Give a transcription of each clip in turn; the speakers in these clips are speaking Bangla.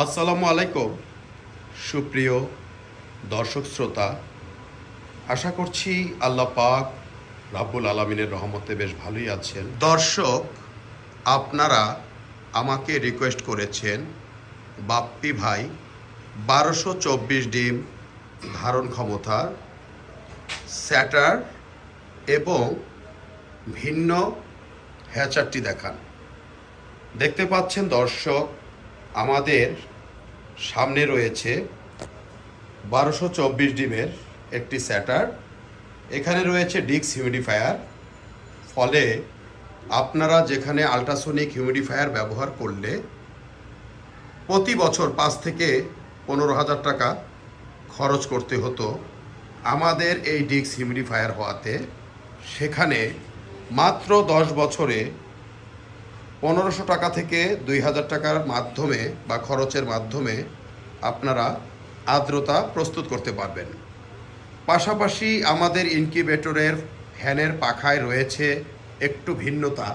আসসালামু আলাইকুম সুপ্রিয় দর্শক শ্রোতা। আশা করছি আল্লাহ পাক রাব্বুল আলামিনের রহমতে বেশ ভালোই আছেন। দর্শক, আপনারা আমাকে রিকোয়েস্ট করেছেন বাপ্পি ভাই 1224 ডিম ধারণ ক্ষমতার স্যাটার এবং ভিন্ন হ্যাচারটি দেখান। দেখতে পাচ্ছেন দর্শক, আমাদের সামনে রয়েছে 1224 ডিমের একটি স্যাটার। এখানে রয়েছে ডিক্স হিউমিডিফায়ার। ফলে আপনারা যেখানে আল্ট্রাসোনিক হিউমিডিফায়ার ব্যবহার করলে প্রতি বছর 5 থেকে 15,000 টাকা খরচ করতে হতো, আমাদের এই ডিক্স হিউমিডিফায়ার হওয়াতে সেখানে মাত্র 10 বছরে 1500 টাকা থেকে 2000 টাকার মাধ্যমে বা খরচের মাধ্যমে আপনারা আর্দ্রতা প্রস্তুত করতে পারবেন। পাশাপাশি আমাদের ইনকিউবেটরের ফ্যানের পাখায় রয়েছে একটু ভিন্নতা,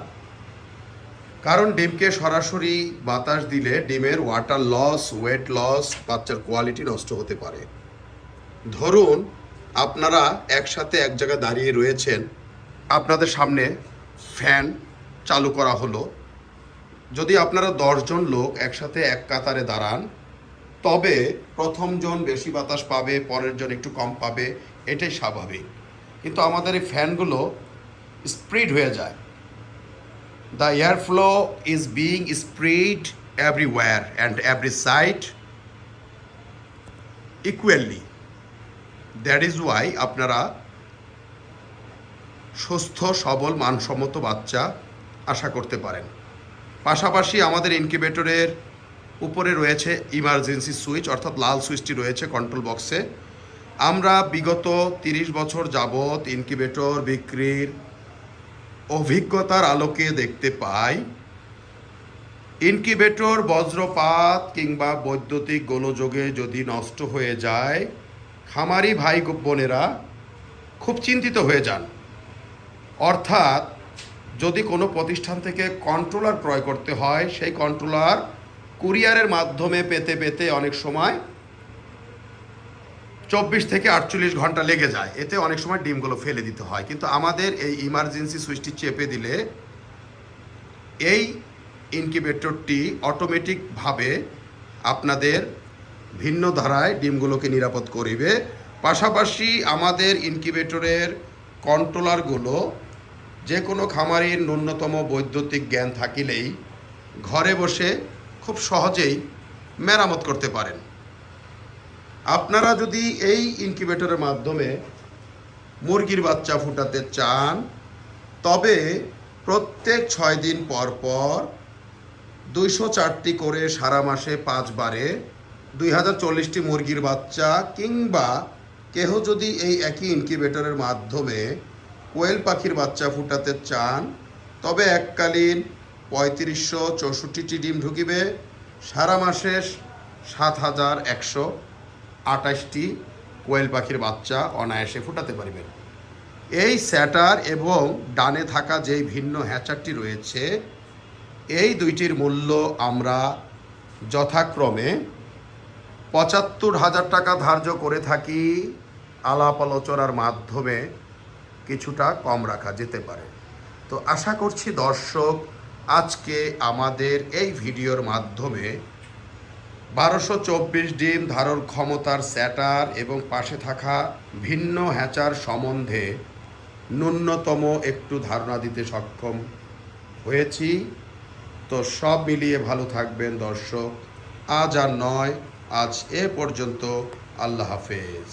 কারণ ডিমকে সরাসরি বাতাস দিলে ডিমের ওয়াটার লস, ওয়েট লস, বাচ্চার কোয়ালিটি নষ্ট হতে পারে। ধরুন আপনারা একসাথে এক জায়গায় দাঁড়িয়ে রয়েছেন, আপনাদের সামনে ফ্যান চালু করা হলো। যদি আপনারা 10 জন লোক একসাথে এক কাতারে দাঁড়ান, তবে প্রথম জন বেশি বাতাস পাবে, পরের জন একটু কম পাবে, এটাই স্বাভাবিক। কিন্তু আমাদের এই ফ্যানগুলো স্প্রেড হয়ে যায়। The air flow is being spread everywhere and every side equally. That is Y আপনারা সুস্থ সবল মানসম্মত বাচ্চা আশা করতে পারেন। পাশাপাশি আমাদের ইনকিউবেটরের উপরে রয়েছে ইমার্জেন্সি সুইচ, অর্থাৎ লাল সুইচটি রয়েছে কন্ট্রোল বক্সে। আমরা বিগত 30 বছর যাবৎ ইনকিউবেটর বিক্রির অভিজ্ঞতার আলোকে দেখতে পাই, ইনকিউবেটর বজ্রপাত কিংবা বৈদ্যুতিক গোলযোগে যদি নষ্ট হয়ে যায়, খামারি ভাই বোনেরা খুব চিন্তিত হয়ে যান। অর্থাৎ যদি কোনো প্রতিষ্ঠান থেকে কন্ট্রোলার ক্রয় করতে হয়, সেই কন্ট্রোলার কুরিয়ারের মাধ্যমে পেতে পেতে অনেক সময় 24 থেকে 48 ঘন্টা লেগে যায়। এতে অনেক সময় ডিমগুলো ফেলে দিতে হয়। কিন্তু আমাদের এই ইমার্জেন্সি সুইচটি চেপে দিলে এই ইনকিউবেটরটি অটোমেটিকভাবে আপনাদের ভিন্ন ধারায় ডিমগুলোকে নিরাপদ করিবে। পাশাপাশি আমাদের ইনকিউবেটরের কন্ট্রোলারগুলো যে কোনো খামারির ন্যূনতম বৈদ্যুতিক জ্ঞান থাকিলেই ঘরে বসে খুব সহজেই মেরামত করতে পারেন। আপনারা যদি এই ইনকিউবেটরের মাধ্যমে মুরগির বাচ্চা ফুটাতে চান, তবে প্রত্যেক 6 দিন পর পর 204টি করে সারা মাসে 5 বারে 2040টি মুরগির বাচ্চা, কিংবা কেহ যদি এই একই ইনকিউবেটরের মাধ্যমে কোয়েল পাখির বাচ্চা ফুটাতে চান, তবে এককালীন 3564টি ডিম ঢুকিবে। সারা মাসে 7128টি কোয়েল পাখির বাচ্চা অনায়াসে ফুটাতে পারবেন। এই স্যাটার এবং ডানে থাকা যেই ভিন্ন হ্যাচারটি রয়েছে, এই দুইটির মূল্য আমরা যথাক্রমে 75,000 টাকা ধার্য করে থাকি। আলাপ আলোচনার মাধ্যমে কিছুটা কম রাখা যেতে পারে। তো আশা করছি দর্শক, আজকে আমাদের এই ভিডিওর মাধ্যমে 1224 ডিম ধারণ ক্ষমতার স্যাটার এবং পাশে থাকা ভিন্ন হ্যাচার সম্বন্ধে ন্যূনতম একটু ধারণা দিতে সক্ষম হয়েছি। তো সব মিলিয়ে ভালো থাকবেন দর্শক। আজ আর নয়, আজ এ পর্যন্ত। আল্লাহ হাফেজ।